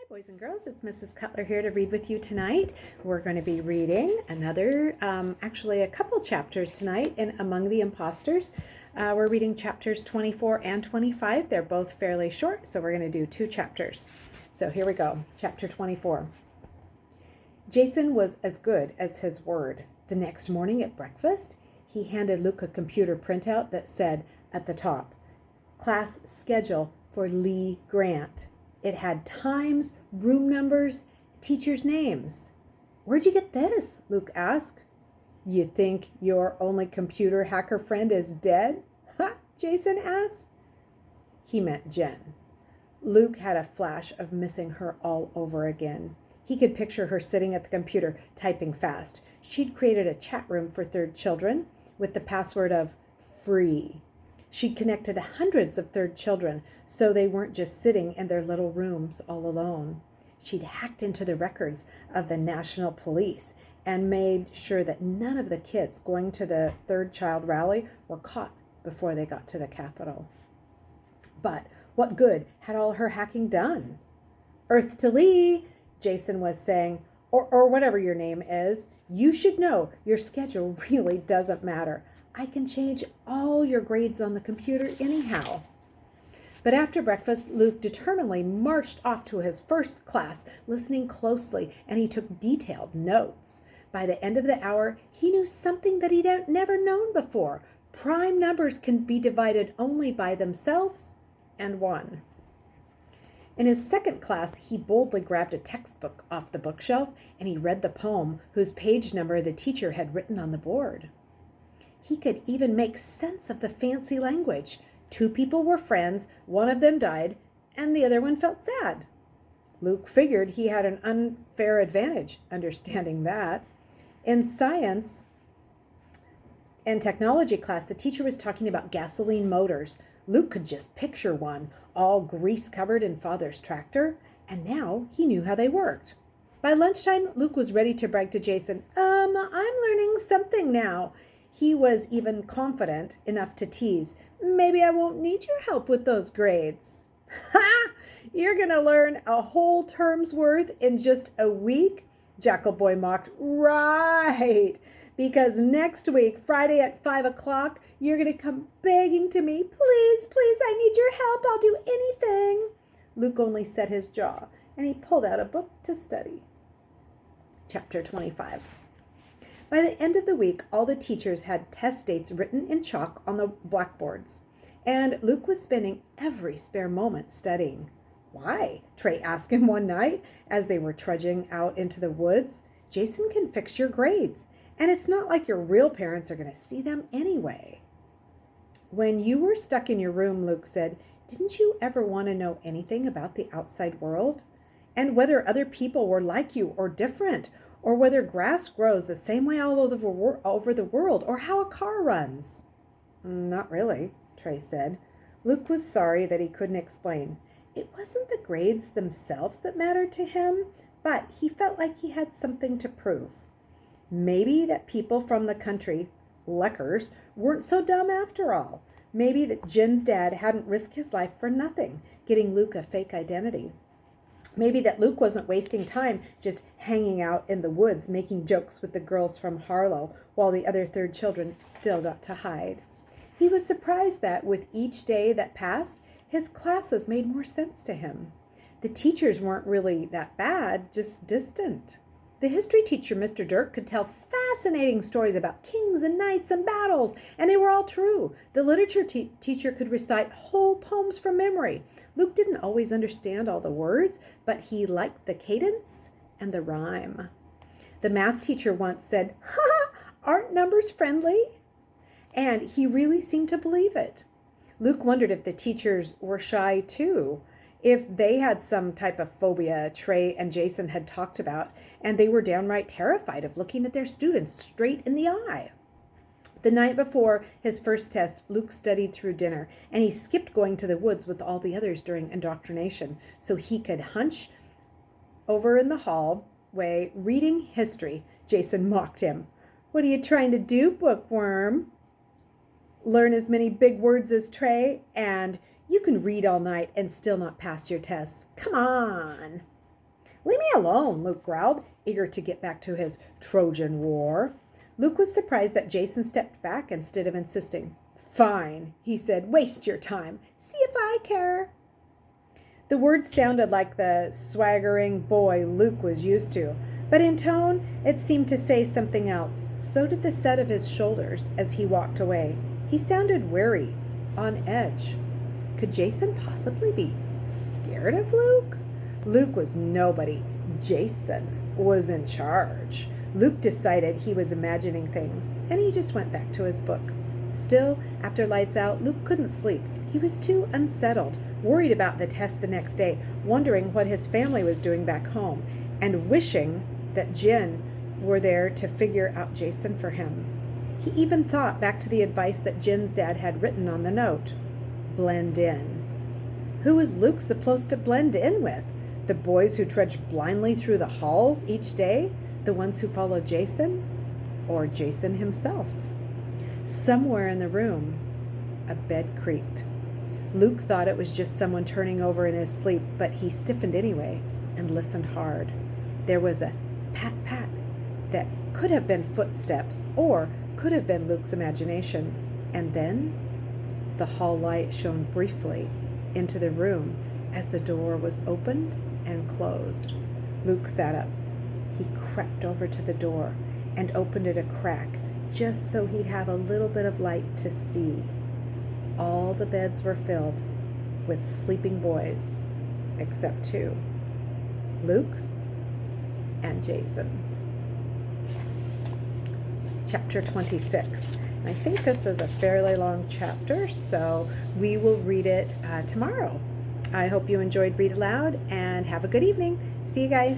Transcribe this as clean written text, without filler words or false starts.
Boys and girls, it's Mrs. Cutler here to read with you tonight. We're going to be reading actually a couple chapters tonight in Among the Imposters. We're reading chapters 24 and 25. They're both fairly short, so we're going to do two chapters. So here we go, chapter 24. Jason was as good as his word. The next morning at breakfast, he handed Luke a computer printout that said at the top, "Class schedule for Lee Grant." It had times, room numbers, teachers' names. "Where'd you get this?" Luke asked. "You think your only computer hacker friend is dead?" "Ha!" Jason asked. He meant Jen. Luke had a flash of missing her all over again. He could picture her sitting at the computer, typing fast. She'd created a chat room for third children with the password of free. She'd connected hundreds of third children, so they weren't just sitting in their little rooms all alone. She'd hacked into the records of the National Police and made sure that none of the kids going to the third child rally were caught before they got to the Capitol. But what good had all her hacking done? "Earth to Lee," Jason was saying, or whatever your name is, "you should know your schedule really doesn't matter. I can change all your grades on the computer anyhow." But after breakfast, Luke determinedly marched off to his first class, listening closely, and he took detailed notes. By the end of the hour, he knew something that he'd never known before. Prime numbers can be divided only by themselves and 1. In his second class, he boldly grabbed a textbook off the bookshelf, and he read the poem whose page number the teacher had written on the board. He could even make sense of the fancy language. 2 people were friends, one of them died, and the other one felt sad. Luke figured he had an unfair advantage understanding that. In science and technology class, the teacher was talking about gasoline motors. Luke could just picture one, all grease-covered in Father's tractor, and now he knew how they worked. By lunchtime, Luke was ready to brag to Jason, I'm learning something now." He was even confident enough to tease, "Maybe I won't need your help with those grades." "Ha! You're going to learn a whole term's worth in just a week?" Jackal Boy mocked. "Right! Because next week, Friday at 5 o'clock, you're going to come begging to me, 'Please, please, I need your help. I'll do anything.'" Luke only set his jaw, and he pulled out a book to study. Chapter 25. By the end of the week, all the teachers had test dates written in chalk on the blackboards, and Luke was spending every spare moment studying. "Why?" Trey asked him one night as they were trudging out into the woods. "Jason can fix your grades, and it's not like your real parents are going to see them anyway." "When you were stuck in your room," Luke said, "didn't you ever want to know anything about the outside world? And whether other people were like you or different, or whether grass grows the same way all over the world, or how a car runs?" "Not really," Trey said. Luke was sorry that he couldn't explain. It wasn't the grades themselves that mattered to him, but he felt like he had something to prove. Maybe that people from the country, Leckers, weren't so dumb after all. Maybe that Jen's dad hadn't risked his life for nothing, getting Luke a fake identity. Maybe that Luke wasn't wasting time just hanging out in the woods making jokes with the girls from Harlow while the other third children still got to hide. He was surprised that with each day that passed, his classes made more sense to him. The teachers weren't really that bad, just distant. The history teacher, Mr. Dirk, could tell fascinating stories about kings and knights and battles, and they were all true. The literature teacher could recite whole poems from memory. Luke didn't always understand all the words, but he liked the cadence and the rhyme. The math teacher once said, "Ha! Aren't numbers friendly?" And he really seemed to believe it. Luke wondered if the teachers were shy too, if they had some type of phobia Trey and Jason had talked about, and they were downright terrified of looking at their students straight in the eye. The night before his first test, Luke studied through dinner, and he skipped going to the woods with all the others during indoctrination so he could hunch over in the hallway reading history. Jason mocked him. "What are you trying to do, bookworm? Learn as many big words as Trey, and you can read all night and still not pass your tests. Come on." "Leave me alone," Luke growled, eager to get back to his Trojan War. Luke was surprised that Jason stepped back instead of insisting. "Fine," he said. "Waste your time. See if I care." The words sounded like the swaggering boy Luke was used to, but in tone it seemed to say something else. So did the set of his shoulders as he walked away. He sounded wary, on edge. Could Jason possibly be scared of Luke? Luke was nobody. Jason was in charge. Luke decided he was imagining things, and he just went back to his book. Still, after lights out, Luke couldn't sleep. He was too unsettled, worried about the test the next day, wondering what his family was doing back home, and wishing that Jen were there to figure out Jason for him. He even thought back to the advice that Jen's dad had written on the note. Blend in. Who was Luke supposed to blend in with? The boys who trudged blindly through the halls each day? The ones who followed Jason? Or Jason himself? Somewhere in the room, a bed creaked. Luke thought it was just someone turning over in his sleep, but he stiffened anyway and listened hard. There was a pat-pat that could have been footsteps or could have been Luke's imagination. And then the hall light shone briefly into the room as the door was opened and closed. Luke sat up. He crept over to the door and opened it a crack just so he'd have a little bit of light to see. All the beds were filled with sleeping boys, except two, Luke's and Jason's. Chapter 26. And I think this is a fairly long chapter, so we will read it tomorrow. I hope you enjoyed Read Aloud, and have a good evening. See you guys.